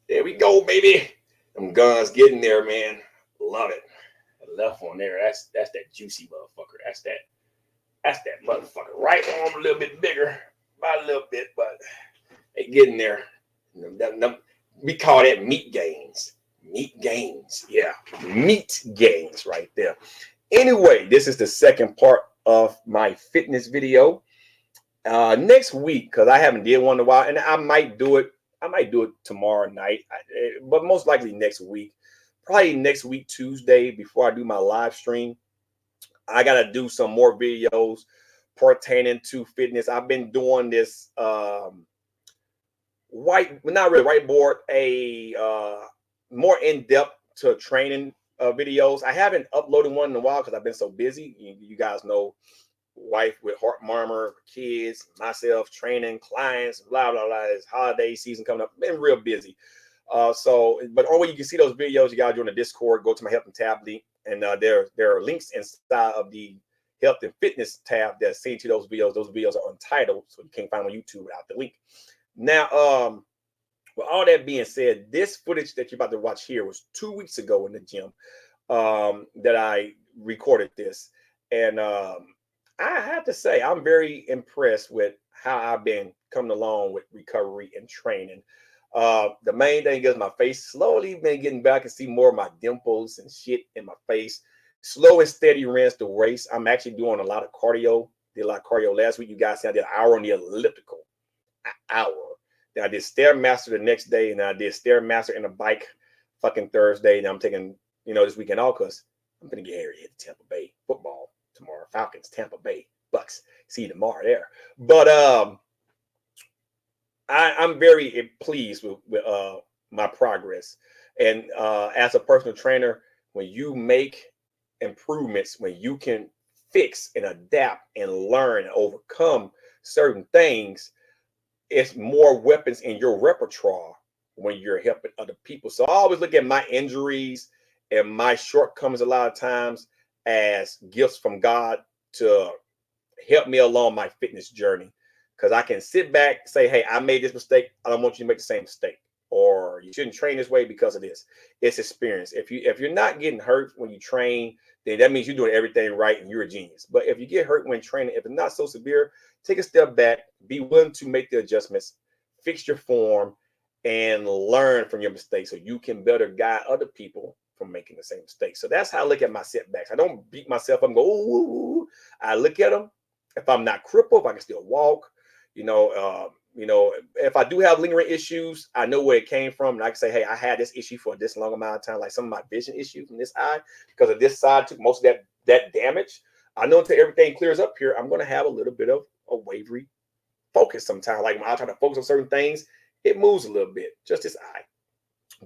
There we go, baby. Them guns getting there, man. Love it. The left one there. That's that juicy motherfucker. That's that motherfucker. Right arm a little bit bigger, by a little bit, but they getting there. We call that meat gains. Meat gains. Yeah. Meat gains right there. Anyway, this is the second part of my fitness video. Next week, because I haven't did one in a while, and I might do it tomorrow night, but most likely next week. Probably next week, Tuesday, before I do my live stream. I got to do some more videos pertaining to fitness. I've been doing this not really whiteboard, more in-depth to training videos. I haven't uploaded one in a while because I've been so busy. You guys know, wife with heart murmur, kids, myself, training, clients, blah, blah, blah. It's holiday season coming up. Been real busy. But only way you can see those videos, you got to join the Discord, go to my health and tab link. And there are links inside of the health and fitness tab that send to those videos. Those videos are untitled, so you can't find them on YouTube without the link. Now, with all that being said, this footage that you're about to watch here was 2 weeks ago in the gym that I recorded this. And I have to say, I'm very impressed with how I've been coming along with recovery and training. The main thing is my face slowly been getting back and see more of my dimples and shit in my face. Slow and steady rinse the race. I'm actually doing a lot of cardio. Did a lot of cardio last week. You guys see I did an hour on the elliptical. An hour. Then I did Stairmaster the next day, and I did Stairmaster in a bike fucking Thursday. And I'm taking, this weekend off because I'm gonna get here to hit Tampa Bay football tomorrow. Falcons, Tampa Bay, Bucks. See you tomorrow there. But I'm very pleased with my progress. And as a personal trainer, when you make improvements, when you can fix and adapt and learn and overcome certain things, it's more weapons in your repertoire when you're helping other people. So I always look at my injuries and my shortcomings a lot of times as gifts from God to help me along my fitness journey. Because I can sit back and say, hey, I made this mistake. I don't want you to make the same mistake. Or you shouldn't train this way because of this. It's experience. If you're not getting hurt when you train, then that means you're doing everything right and you're a genius. But if you get hurt when training, if it's not so severe, take a step back, be willing to make the adjustments, fix your form, and learn from your mistakes so you can better guide other people from making the same mistakes. So that's how I look at my setbacks. I don't beat myself up and go, ooh. I look at them. If I'm not crippled, if I can still walk, if I do have lingering issues, I know where it came from. And I can say, hey, I had this issue for this long amount of time, like some of my vision issues from this eye, because of this side took most of that damage. I know until everything clears up here, I'm going to have a little bit of a wavery focus sometimes. Like when I try to focus on certain things, it moves a little bit, just this eye.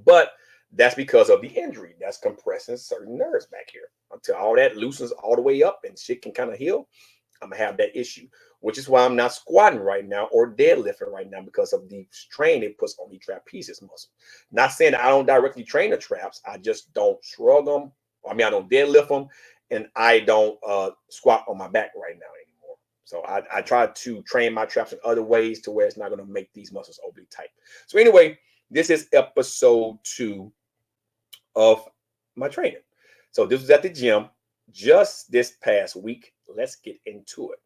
But that's because of the injury that's compressing certain nerves back here. Until all that loosens all the way up and shit can kind of heal, I'm going to have that issue, which is why I'm not squatting right now or deadlifting right now, because of the strain it puts on the trapezius muscle. Not saying that I don't directly train the traps. I just don't shrug them. I don't deadlift them, and I don't squat on my back right now anymore. So I try to train my traps in other ways to where it's not going to make these muscles overly tight. So anyway, this is episode 2 of my training. So this was at the gym just this past week. Let's get into it.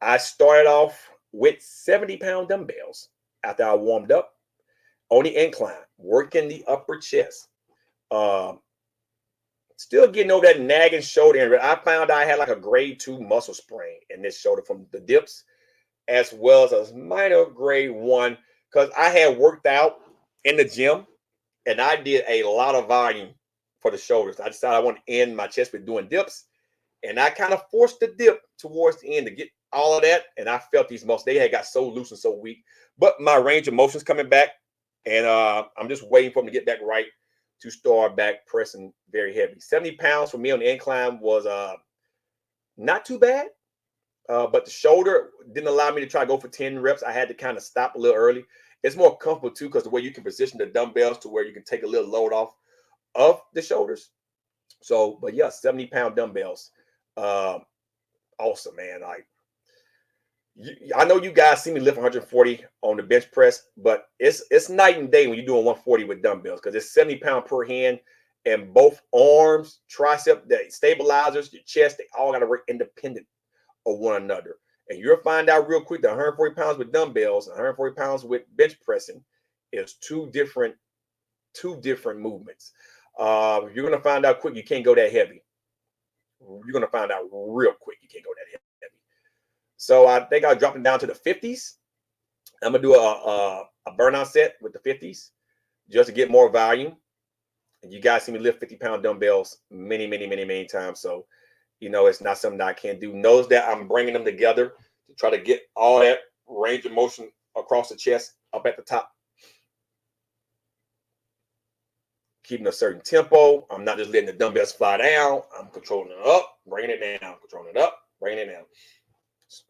I started off with 70-pound dumbbells after I warmed up on the incline, working the upper chest. Still getting over that nagging shoulder area. I found I had like a grade 2 muscle sprain in this shoulder from the dips, as well as a minor grade 1, because I had worked out in the gym and I did a lot of volume for the shoulders. I decided I want to end my chest with doing dips, and I kind of forced the dip towards the end to get all of that, and I felt these muscles. They had got so loose and so weak, but my range of motion is coming back, and I'm just waiting for them to get back right to start back pressing very heavy. 70 pounds for me on the incline was not too bad, but the shoulder didn't allow me to try to go for 10 reps. I had to kind of stop a little early. It's more comfortable too, because the way you can position the dumbbells to where you can take a little load off of the shoulders. So, but yeah, 70-pound dumbbells. Awesome, man. Like, I know you guys see me lift 140 on the bench press, but it's night and day when you're doing 140 with dumbbells, because it's 70 pounds per hand, and both arms, tricep, the stabilizers, your chest, they all got to work independent of one another. And you'll find out real quick that 140 pounds with dumbbells, 140 pounds with bench pressing is two different movements. You're gonna find out quick you can't go that heavy. You're gonna find out real quick you can't go that heavy. So I think I'll drop it down to the 50s. I'm gonna do a burnout set with the 50s just to get more volume. And you guys see me lift 50-pound dumbbells many times. So, you know, it's not something that I can't do. Notice that I'm bringing them together to try to get all that range of motion across the chest up at the top. Keeping a certain tempo. I'm not just letting the dumbbells fly down. I'm controlling it up, bringing it down, controlling it up, bringing it down.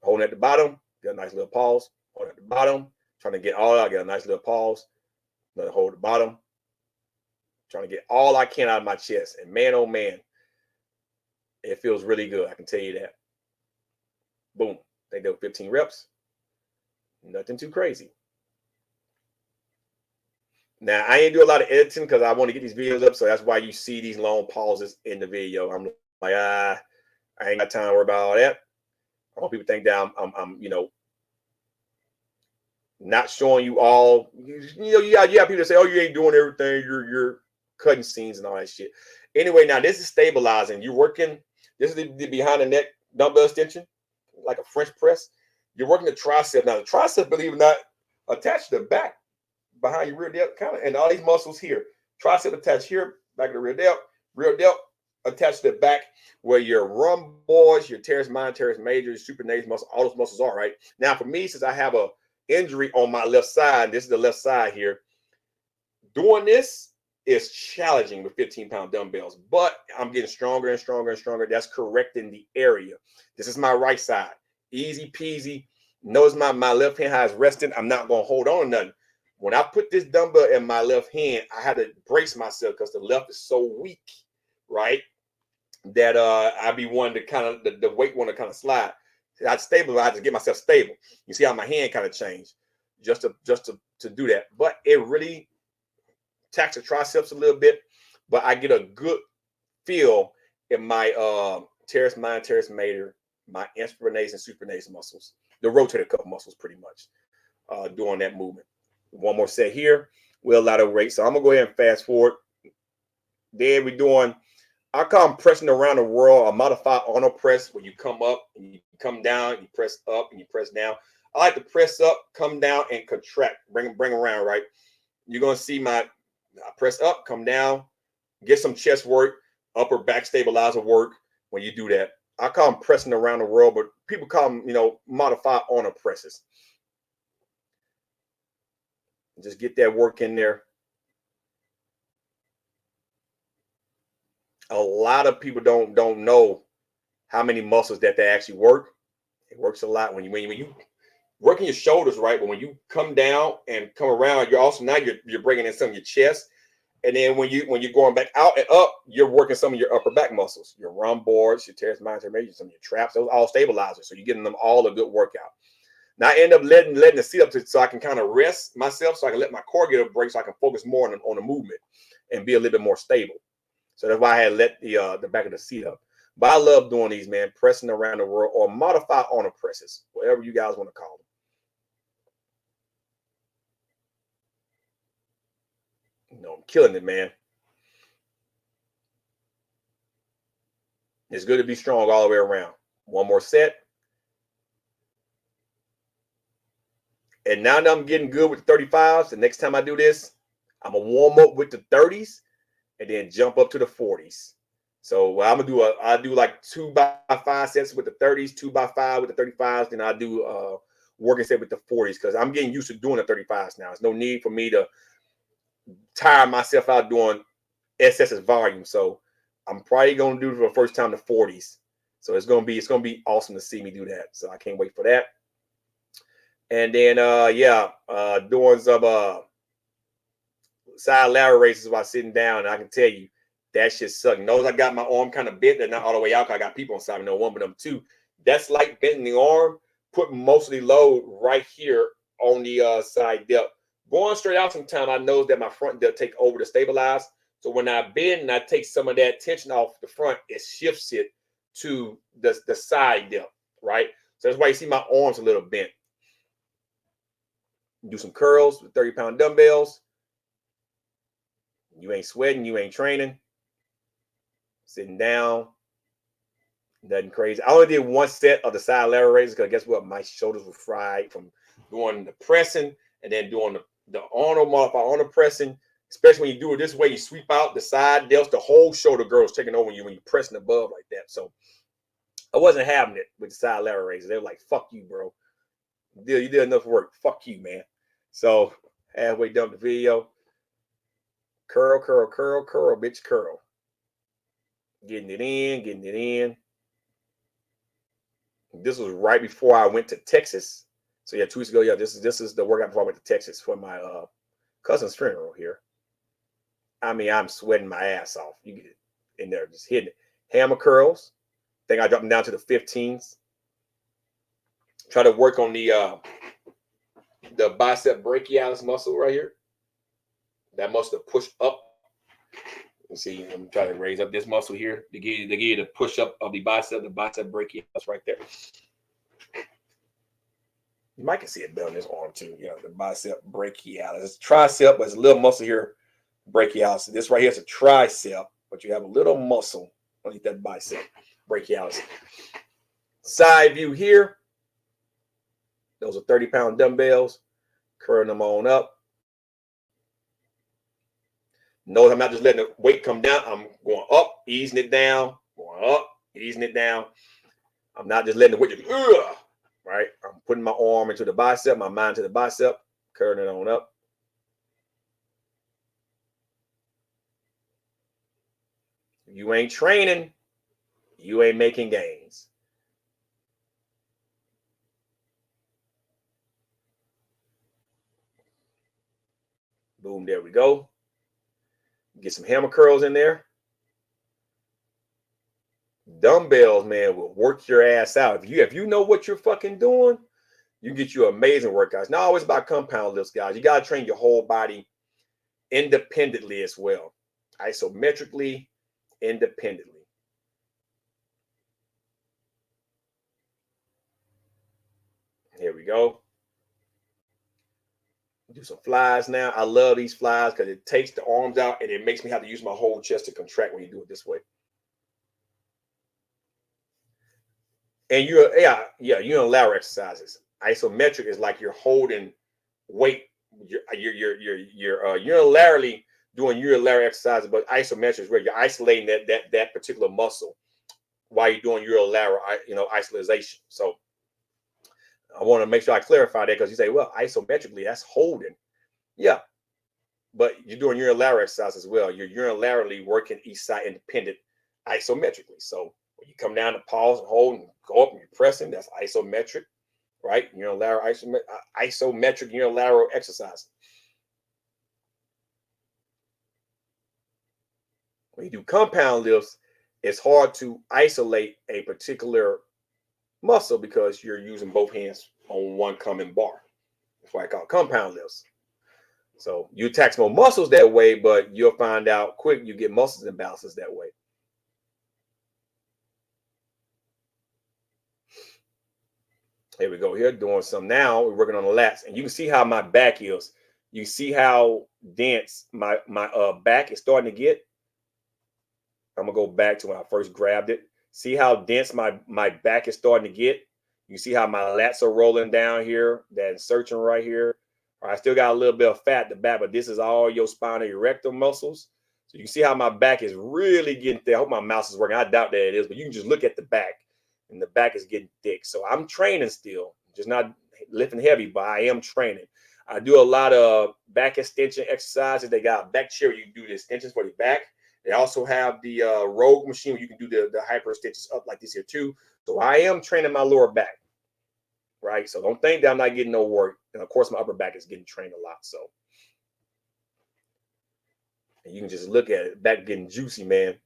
Holding at the bottom, get a nice little pause. Hold at the bottom, trying to get all out, get a nice little pause. Another hold at the bottom, trying to get all I can out of my chest. And man, oh man, it feels really good. I can tell you that. Boom. They do 15 reps. Nothing too crazy. Now, I ain't do a lot of editing because I want to get these videos up. So that's why you see these long pauses in the video. I'm like, I ain't got time to worry about all that. I want people to think that I'm you know, not showing you all. You know, you got people that say, "Oh, you ain't doing everything. You're cutting scenes and all that shit." Anyway, now this is stabilizing. You're working. This is the behind the neck dumbbell extension, like a French press. You're working the tricep. Now the tricep, believe it or not, attached to the back behind your rear delt, kind of, and all these muscles here. Tricep attached here, back of the rear delt attached to the back, where your rhomboids, your teres minor, teres major, supinated muscle, all those muscles are, right? Now, for me, since I have a injury on my left side, this is the left side here, doing this is challenging with 15-pound dumbbells, but I'm getting stronger and stronger and stronger. That's correcting the area. This is my right side. Easy peasy. Notice my left hand how it's resting. I'm not going to hold on to nothing. When I put this dumbbell in my left hand, I had to brace myself because the left is so weak, right? That I be wanting to kind of the weight want to kind of slide. I'd stabilize to get myself stable. You see how my hand kind of changed just to do that. But it really tax the triceps a little bit, but I get a good feel in my teres minor, teres major, my infranates and supinates muscles, the rotator cuff muscles, pretty much doing that movement. One more set here. We'll allow the rate. So I'm gonna go ahead and fast forward. Then we're doing, I call them pressing around the world, a modified Arnold press, where you come up and you come down, you press up and you press down. I like to press up, come down, and contract, bring around, right? You're gonna see I press up, come down, get some chest work, upper back stabilizer work when you do that. I call them pressing around the world, but people call them, you know, modified Arnold presses. Just get that work in there. A lot of people don't know how many muscles that they actually work. It works a lot when you working your shoulders, right? But when you come down and come around, you're also now you're bringing in some of your chest. And then when you're going back out and up, you're working some of your upper back muscles, your rhomboids, your teres minor, teres major, some of your traps. Those are all stabilizers. So you're getting them all a good workout. Now I end up letting the sit up so I can kind of rest myself, so I can let my core get a break, so I can focus more on the movement and be a little bit more stable. So that's why I had let the back of the seat up. But I love doing these, man, pressing around the world, or modified Arnold presses, whatever you guys want to call them. You know, I'm killing it, man. It's good to be strong all the way around. One more set. And now that I'm getting good with the 35s, the next time I do this, I'm going to warm up with the 30s and then jump up to the 40s. So what I'm going to do, I do like 2x5 sets with the 30s, 2x5 with the 35s. Then I do working set with the 40s, because I'm getting used to doing the 35s now. There's no need for me to tire myself out doing excessive volume. So I'm probably going to do for the first time the 40s. So it's going to be awesome to see me do that. So I can't wait for that. And then doing some side lateral raises while sitting down. And I can tell you that shit sucks. Notice I got my arm kind of bent. They're not all the way out because I got people on side. No, one but them two. That's like bending the arm, put mostly load right here on the side depth. Going straight out sometime, I know that my front depth take over to stabilize. So when I bend and I take some of that tension off the front, it shifts it to the side depth, right? So that's why you see my arms a little bent. Do some curls with 30-pound dumbbells. You ain't sweating, you ain't training. Sitting down. Nothing crazy. I only did one set of the side lateral raises because guess what? My shoulders were fried from doing the pressing and then doing the Arnold modified Arnold pressing. Especially when you do it this way, you sweep out the side delts, the whole shoulder girl's taking over you when you're pressing above like that. So I wasn't having it with the side lateral raises. They were like, fuck you, bro. You did enough work. Fuck you, man. So halfway done the video. Curl, curl, curl, curl, bitch, curl. Getting it in, getting it in. This was right before I went to Texas. So yeah, 2 weeks ago. Yeah, this is the workout before I went to Texas for my cousin's funeral here. I mean, I'm sweating my ass off. You get it in there, just hitting it. Hammer curls. I think I dropped them down to the 15s. Try to work on the bicep brachialis muscle right here. That muscle to push up. You see, I'm trying to raise up this muscle here to give you the push up of the bicep brachialis right there. You might can see it better on this arm too. You know, the bicep brachialis. It's tricep, but it's a little muscle here. Brachialis. This right here is a tricep, but you have a little muscle underneath that bicep brachialis. Side view here. Those are 30-pound dumbbells. Curling them on up. Notice I'm not just letting the weight come down. I'm going up, easing it down, going up, easing it down. I'm not just letting the weight just, right? I'm putting my arm into the bicep, my mind to the bicep, curling it on up. You ain't training, you ain't making gains. Boom, there we go. Get some hammer curls in there. Dumbbells, man, will work your ass out. If you know what you're fucking doing, you get you amazing workouts. Not always about compound lifts, guys. You got to train your whole body independently as well. Isometrically, independently. Here we go. Do some flies now. I love these flies because it takes the arms out and it makes me have to use my whole chest to contract when you do it this way. And unilateral exercises. Isometric is like you're holding weight. You're unilaterally doing unilateral exercises, but isometric is where you're isolating that particular muscle while you're doing unilateral, isolation. So I want to make sure I clarify that because you say, well, isometrically, that's holding. Yeah, but you're doing unilateral exercise as well. You're unilaterally working each side independent isometrically. So when you come down to pause and hold and go up and you're pressing, that's isometric, right? Unilateral isometric unilateral exercise. When you do compound lifts, it's hard to isolate a particular muscle because you're using both hands on one common bar. That's why I call it compound lifts. So you tax more muscles that way, but you'll find out quick you get muscles imbalances that way. Here we go. Here doing some now. We're working on the lats, and you can see how my back is. You see how dense my back is starting to get. I'm gonna go back to when I first grabbed it. See how dense my back is starting to get. You see how my lats are rolling down here, that insertion right here. I still got a little bit of fat at the back, but this is all your spinal erector muscles. So you can see how my back is really getting thick. I hope my mouse is working. I doubt that it is, but you can just look at the back, and the back is getting thick. So I'm training still, just not lifting heavy, but I am training. I do a lot of back extension exercises. They got a back chair. You can do the extensions for the back. They also have the Rogue machine where you can do the hyper extensions up like this here too. So I am training my lower back. Right, so don't think that I'm not getting no work, and of course my upper back is getting trained a lot. So, and you can just look at it, back getting juicy, man.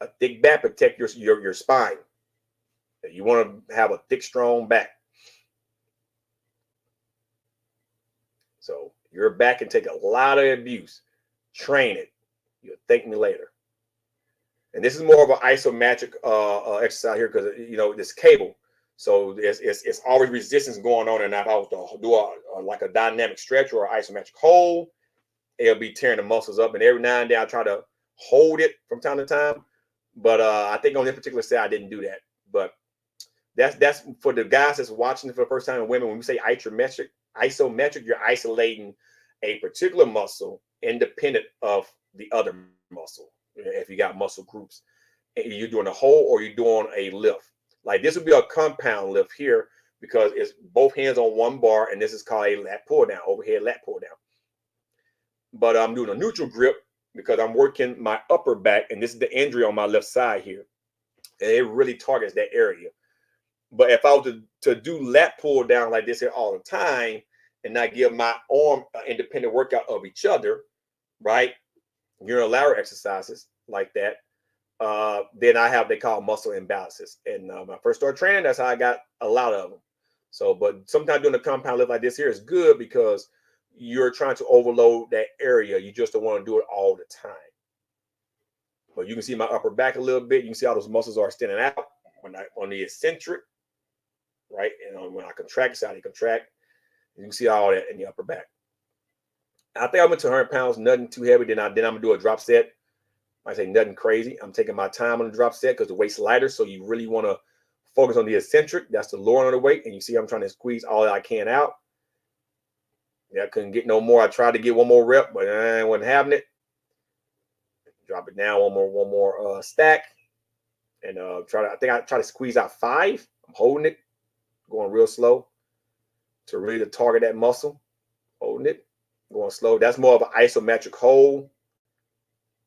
A thick back protect your spine. You want to have a thick, strong back. So your back can take a lot of abuse. Train it. You'll thank me later. And this is more of an isometric exercise here because, you know, this cable. So it's always resistance going on. And if I was to do like a dynamic stretch or an isometric hold, it'll be tearing the muscles up. And every now and then I try to hold it from time to time. But I think on this particular set, I didn't do that. But that's for the guys that's watching for the first time, and women, when we say isometric, you're isolating a particular muscle independent of the other muscle. If you got muscle groups, you're doing a hold or you're doing a lift. Like this would be a compound lift here because it's both hands on one bar, and this is called a lat pull down, overhead lat pull down. But I'm doing a neutral grip because I'm working my upper back, and this is the injury on my left side here. And it really targets that area. But if I was to do lat pull down like this here all the time and not give my arm independent workout of each other, right? Unilateral exercises like that, then I have, they call muscle imbalances. And when I first started training, that's how I got a lot of them. So, but sometimes doing a compound lift like this here is good because you're trying to overload that area. You just don't want to do it all the time. But you can see my upper back a little bit. You can see how those muscles are extending out when on the eccentric, right? And when I contract, it's how they contract. You can see all that in the upper back. I think I'm at 200 pounds, nothing too heavy. Then I'm gonna do a drop set. I say nothing crazy. I'm taking my time on the drop set because the weight's lighter. So you really want to focus on the eccentric. That's the lower of the weight. And you see I'm trying to squeeze all that I can out. Yeah, I couldn't get no more. I tried to get one more rep, but I wasn't having it. Drop it down, one more stack. And I try to squeeze out 5. I'm holding it, going real slow to really target that muscle. Holding it, going slow. That's more of an isometric hold.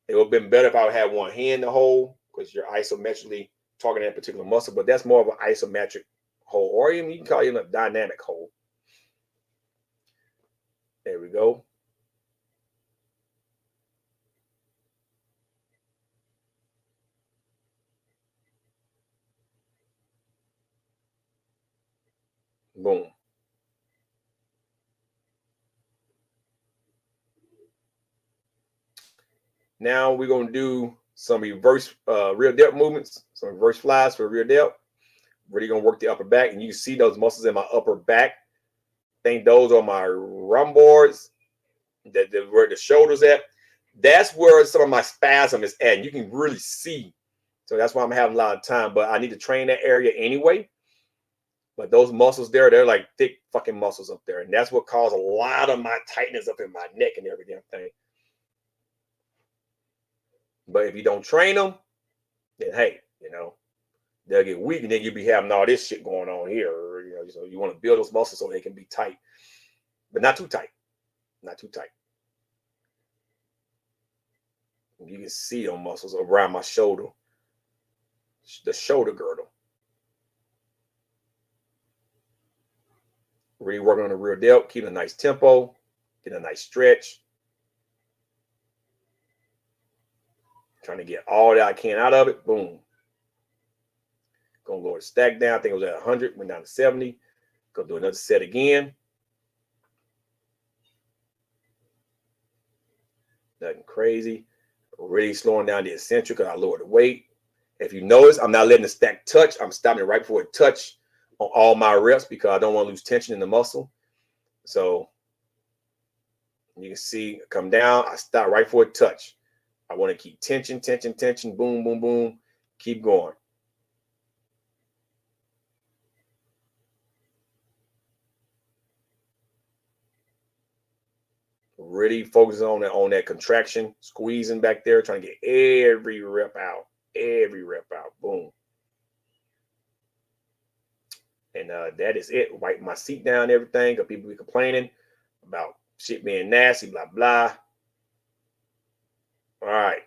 It would have been better if I had one hand to hold because you're isometrically targeting that particular muscle, but that's more of an isometric hold, or even you can call it a dynamic hold. There we go. Boom. Now we're going to do some reverse rear delt movements, some reverse flies for rear delt. Really going to work the upper back, and you can see those muscles in my upper back. I think those are my rhomboids, where the shoulders at. That's where some of my spasm is at. And you can really see. So that's why I'm having a lot of time. But I need to train that area anyway. But those muscles there, they're like thick fucking muscles up there. And that's what caused a lot of my tightness up in my neck and every damn thing. But if you don't train them, then hey, you know, they'll get weak, and then you'll be having all this shit going on here. You know, so you want to build those muscles so they can be tight, but not too tight. Not too tight. You can see those muscles around my shoulder, the shoulder girdle. Really working on the rear delt, keep a nice tempo, get a nice stretch. Trying to get all that I can out of it. Boom. Gonna lower the stack down. I think it was at 100, went down to 70. Gonna do another set again. Nothing crazy. Really slowing down the eccentric because I lowered the weight. If you notice, I'm not letting the stack touch. I'm stopping it right before it touch on all my reps because I don't want to lose tension in the muscle. So you can see come down. I stop right before it touch. I want to keep tension, tension, tension, boom, boom, boom. Keep going. Really focusing on that contraction, squeezing back there, trying to get every rep out. Every rep out. Boom. And that is it. Wipe my seat down, everything, because people be complaining about shit being nasty, blah, blah. All right.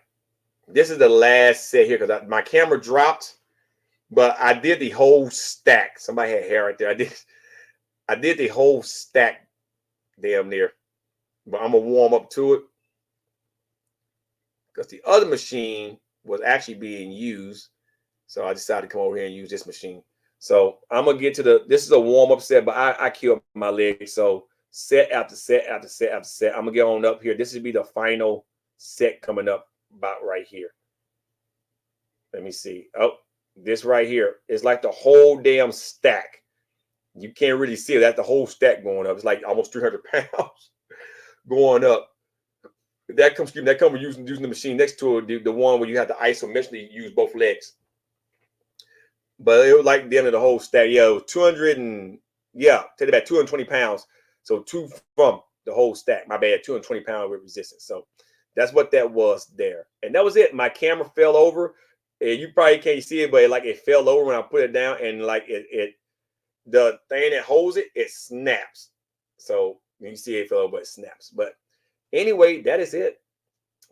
This is the last set here because my camera dropped, but I did the whole stack. Somebody had hair right there. I did the whole stack damn near, but I'm going to warm up to it because the other machine was actually being used. So I decided to come over here and use this machine. So I'm gonna get to this is a warm-up set, but I killed my leg. So set after set after set after set. I'm gonna get on up here. This would be the final set coming up about right here. Let me see. Oh, this right here is like the whole damn stack. You can't really see it. That's the whole stack going up. It's like almost 300 pounds going up. That comes using the machine next to it, the one where you have to isometrically use both legs. But it was like the end of the whole stack. Yeah, it was 200 and take it back, 220 pounds. So 2 from the whole stack. My bad, 220 pounds with resistance. So that's what that was there. And that was it. My camera fell over. And you probably can't see it, but it fell over when I put it down, and like the thing that holds it, it snaps. So you see it fell over, but it snaps. But anyway, that is it.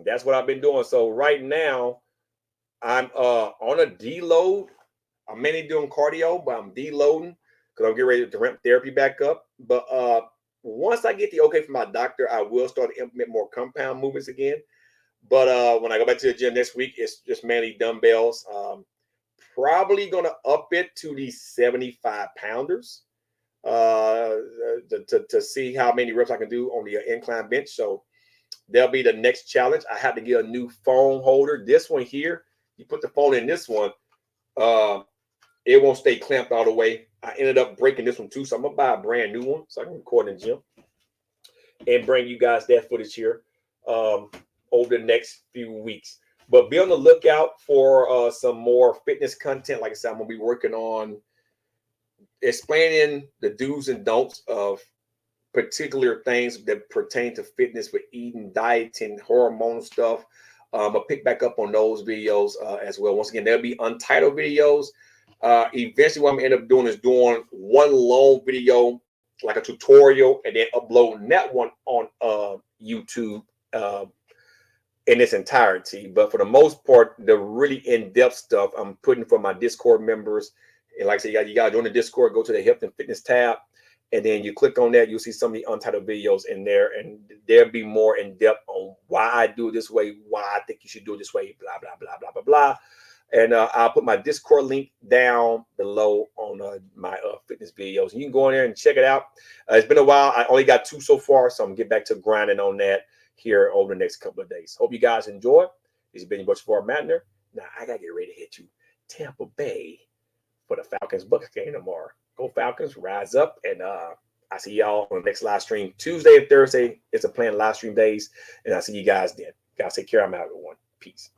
That's what I've been doing. So right now, I'm on a deload. I'm mainly doing cardio, but I'm deloading because I'm getting ready to ramp therapy back up. But once I get the okay from my doctor, I will start to implement more compound movements again. But when I go back to the gym next week, it's just mainly dumbbells. Probably going to up it to the 75 pounders to see how many reps I can do on the incline bench. So that'll be the next challenge. I have to get a new phone holder. This one here, you put the phone in this one, it won't stay clamped all the way. I ended up breaking this one too, so I'm gonna buy a brand new one so I can record in the gym and bring you guys that footage here over the next few weeks. But be on the lookout for some more fitness content. Like I said, I'm gonna be working on explaining the do's and don'ts of particular things that pertain to fitness with eating, dieting, hormonal stuff. I'll pick back up on those videos as well. Once again, there'll be untitled videos. Eventually, what I'm gonna end up doing is doing one long video, like a tutorial, and then uploading that one on YouTube in its entirety. But for the most part, the really in-depth stuff I'm putting for my Discord members. And like I said, you gotta join the Discord, go to the Health and Fitness tab, and then you click on that, you'll see some of the untitled videos in there, and there'll be more in depth on why I do it this way, why I think you should do it this way, blah, blah, blah, blah, blah, blah. And I'll put my Discord link down below on my fitness videos. And you can go in there and check it out. It's been a while. I only got 2 so far, so I'm going to get back to grinding on that here over the next couple of days. Hope you guys enjoy. This has been your boy Savar Matner. Now, I got to get ready to hit you Tampa Bay for the Falcons-Bucs game tomorrow. Go Falcons, rise up, and I see y'all on the next live stream. Tuesday and Thursday, it's a planned live stream days, and I'll see you guys then. Guys, take care. I'm out, everyone. Peace.